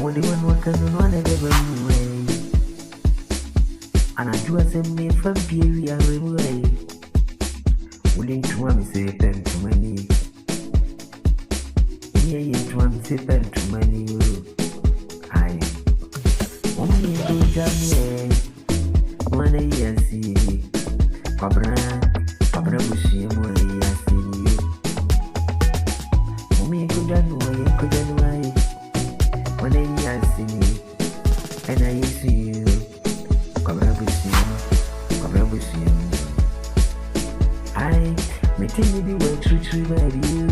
what do you want to know? I never way. And I do as a me from Pierre away. Wouldn't you want me say pen to money? Yeah, you want me say pen to money. I only go down here. One a year see Pabra Bushi, one a year see you. Only go down way. One a year see me, and I see you. Pabra Bushi. I may tell you the way true by you.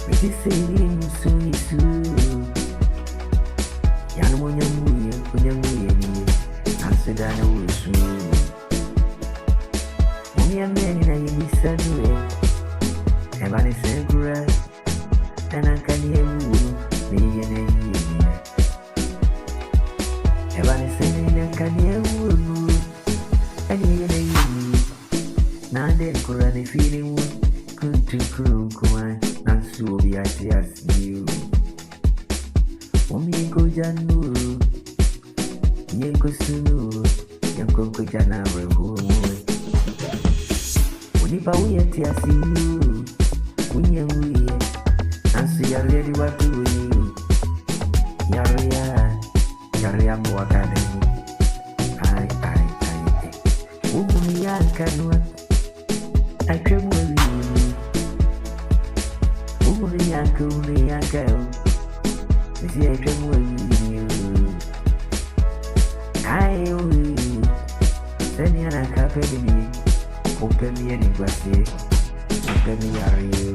But you say you so. Yamu, I said I know it's true. Only a man in a unisan way. And I said, grass, and I can hear you, me and a year. And I said, I can hear you, and you and a year. Now then, Koran, feeling good to crew, and so be at you. Only go Janu. Yanko Sunu, Yanko Jana, Unipa, we at you. We and see you ready what do you. Yaria Moakademy. I. Ubuyan Kanua. I came with you. Ubuyan girl. See, I came with you. I will send you a copy of me. Open me any glassy. Open me are you.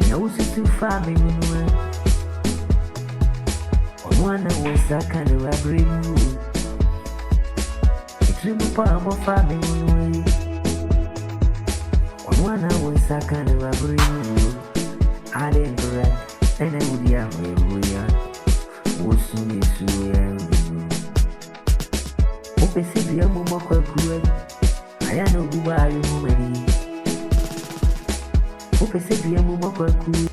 No, it's too far, me. On one was that kind of bring you. It's a palm of family. On one was that kind of bring you. I didn't correct, and I would have we are. Osun esu Opesi bia mo mokwa kuwe aya no guba ayo mo mani Opesi bia mo mokwa kuwe